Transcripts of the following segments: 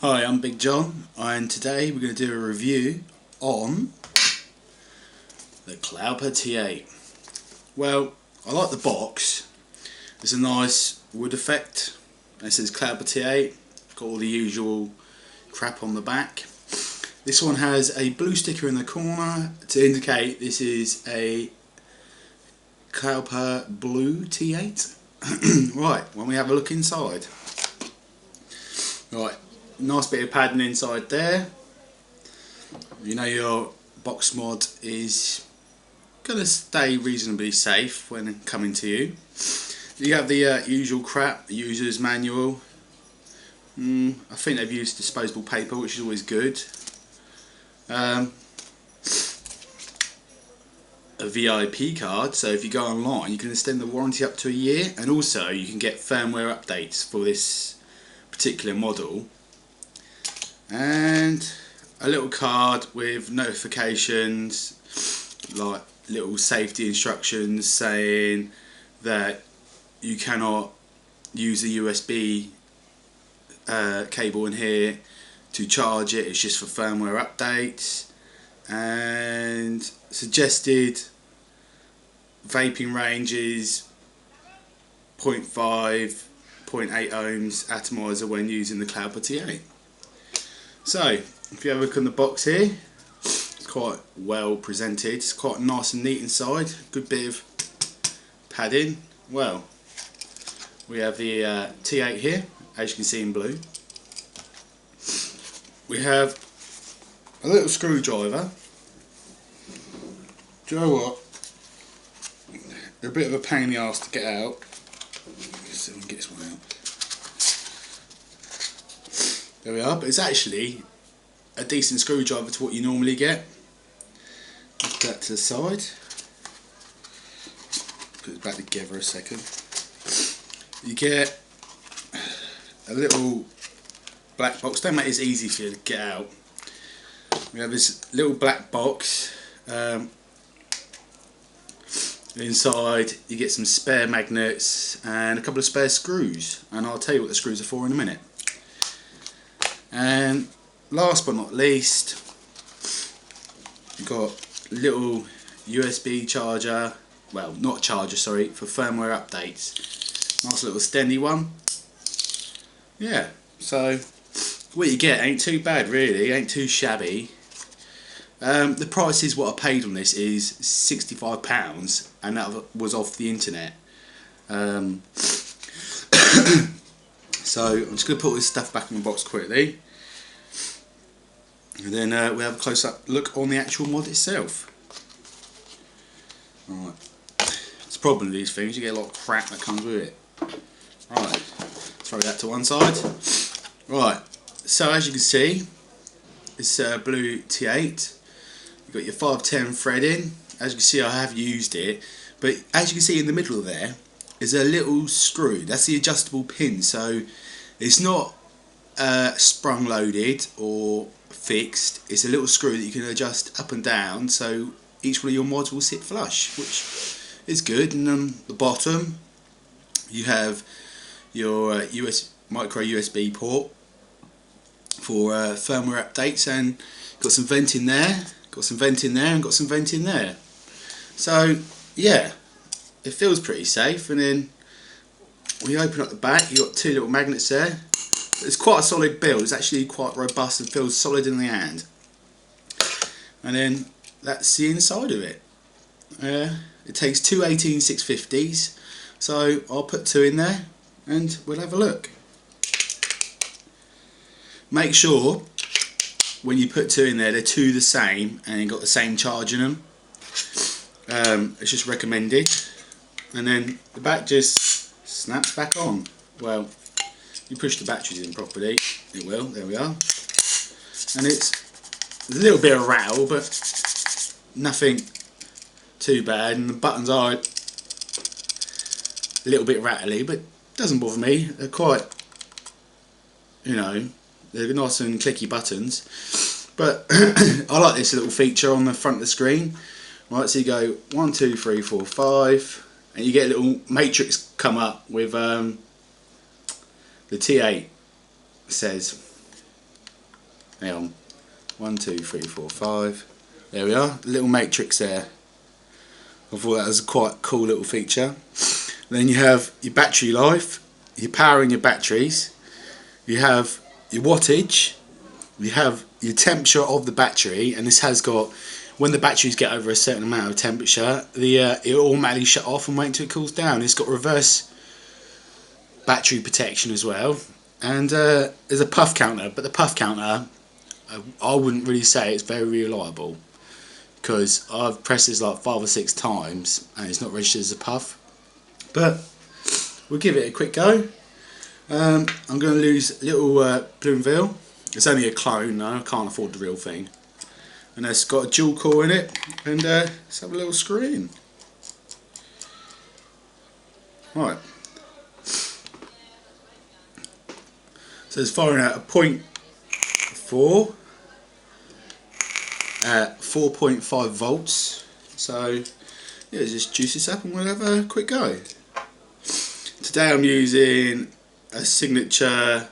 Hi, I'm Big John, and today we're going to do a review on the Cloupor T8. Well, I like the box. It's a nice wood effect. It says Cloupor T8, got all the usual crap on the back. This one has a blue sticker in the corner to indicate this is a Cloupor Blue T8. Right, when we have a look inside. Right, nice bit of padding inside there. You know your box mod is going to stay reasonably safe when coming to you. You have the usual crap, the user's manual. I think they've used disposable paper, which is always good. A VIP card, so if you go online you can extend the warranty up to a year, and also you can get firmware updates for this particular model, and a little card with notifications like little safety instructions saying that you cannot use a USB cable in here to charge it, it's just for firmware updates, and suggested vaping range is 0.5, 0.8 ohms atomizer when using the Cloupor T8. So if you have a look on the box here, it's quite well presented, it's quite nice and neat inside, good bit of padding. Well, we have the T8 here, as you can see in blue. We have a little screwdriver. Do you know what? They're a bit of a pain in the arse to get out. Let's see if we can get this one out. There we are, but it's actually a decent screwdriver to what you normally get. Put that to the side. Put it back together a second. You get a little black box. Don't make this easy for you to get out. We have this little black box. Inside you get some spare magnets and a couple of spare screws, and I'll tell you what the screws are for in a minute. And last but not least, you've got a little USB charger, well not charger, sorry, for firmware updates. Nice little stendy one. Yeah, so what you get ain't too bad really, ain't too shabby. The price is what I paid on this is £65, and that was off the internet. So I'm just going to put this stuff back in the box quickly, and then we'll have a close up look on the actual mod itself. Right, it's the problem with these things, you get a lot of crap that comes with it. Right, throw that to one side. Right, so as you can see, it's a blue T8. You've got your 510 thread in. As you can see, I have used it, but as you can see in the middle there is a little screw. That's the adjustable pin, so it's not sprung loaded or fixed. It's a little screw that you can adjust up and down, so each one of your mods will sit flush, which is good. And on the bottom you have your micro USB port for firmware updates, and got some vent in there, got some vent in there, and got some vent in there. So yeah, it feels pretty safe. And then when you open up the back, you've got two little magnets there. It's quite a solid build, it's actually quite robust and feels solid in the hand. And then that's the inside of it. It takes two 18650s, so I'll put two in there and we'll have a look. Make sure when you put two in there, they're two the same and got the same charge in them. It's just recommended. And then the back just snaps back on. Well, you push the batteries in properly, it will. There we are. And it's a little bit of rattle, but nothing too bad. And the buttons are a little bit rattly, but doesn't bother me. They're quite, you know, they're nice and clicky buttons. But I like this little feature on the front of the screen. Right, so you go 1, 2, 3, 4, 5, and you get a little matrix come up with the T8 says. Hang on. 1, 2, 3, 4, 5. There we are. Little matrix there. I thought that was a quite cool little feature. Then you have your battery life, your powering your batteries, you have your wattage, you have your temperature of the battery, and this has got, when the batteries get over a certain amount of temperature, it automatically shut off and wait until it cools down. It's got reverse battery protection as well, and there's a puff counter, but the puff counter, I wouldn't really say it's very reliable, because I've pressed this like 5 or 6 times and it's not registered as a puff. But we'll give it a quick go. I'm going to lose little Bloomville. It's only a clone though, I can't afford the real thing. And it's got a dual core in it, and let's have a little screen. Right. So it's firing out a 0.4 at 4.5 volts. So yeah, just juice this up and we'll have a quick go. Today I'm using a signature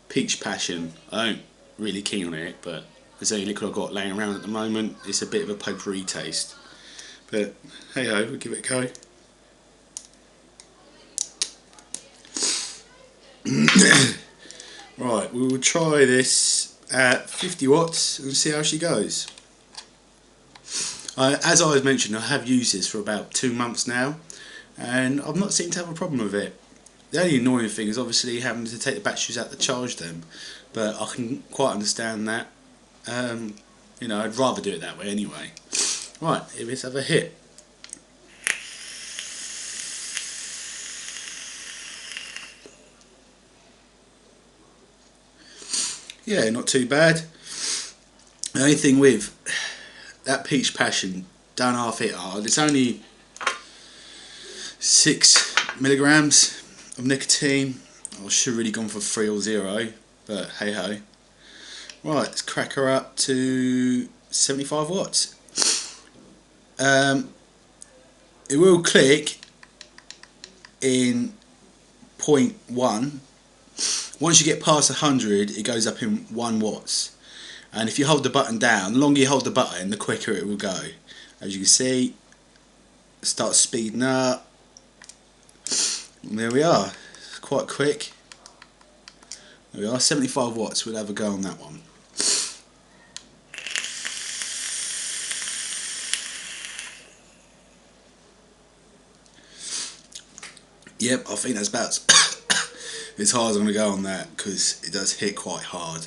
peach passion. I don't really keen on it, but it's the only liquid I've got laying around at the moment. It's a bit of a potpourri taste, but hey ho, we'll give it a go. Right, we will try this at 50 watts and see how she goes. As I mentioned, I have used this for about 2 months now, and I've not seemed to have a problem with it. The only annoying thing is obviously having to take the batteries out to charge them, but I can quite understand that. You know, I'd rather do it that way anyway. Right, here, let's have a hit. Yeah, not too bad. The only thing with that peach passion, don't half hit hard. It's only 6 milligrams of nicotine. I should have really gone for 3 or 0, but hey ho. Right, let's crack her up to 75 watts. It will click in 0.1. Once you get past 100, it goes up in 1 watts. And if you hold the button down, the longer you hold the button, the quicker it will go. As you can see, it starts speeding up. And there we are. It's quite quick. There we are, 75 watts. We'll have a go on that one. Yep, I think that's about as hard as I'm going to go on that, because it does hit quite hard.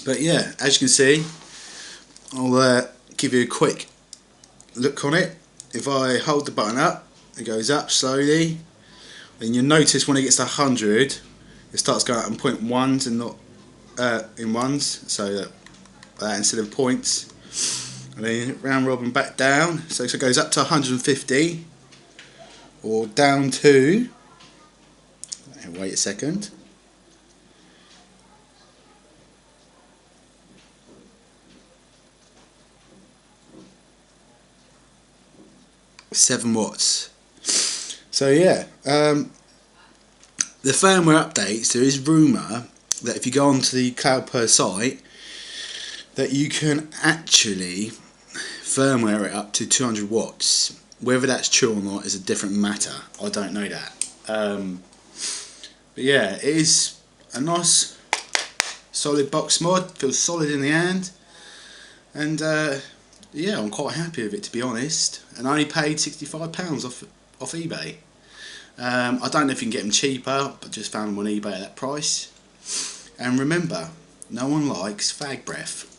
But yeah, as you can see, I'll give you a quick look on it. If I hold the button up, it goes up slowly. Then you'll notice when it gets to 100, it starts going up in 0.1s and not in 1s, so that instead of points. And then round robin back down, so it goes up to 150, or down to, wait a second, £7. So yeah, the firmware updates, there is rumour that if you go onto the cloupor site, that you can actually firmware it up to 200 watts. Whether that's true or not is a different matter. I don't know that. But yeah, it is a nice solid box mod. Feels solid in the hand, and yeah, I'm quite happy with it, to be honest. And I only paid £65 off eBay. I don't know if you can get them cheaper, but just found them on eBay at that price. And remember, no one likes fag breath.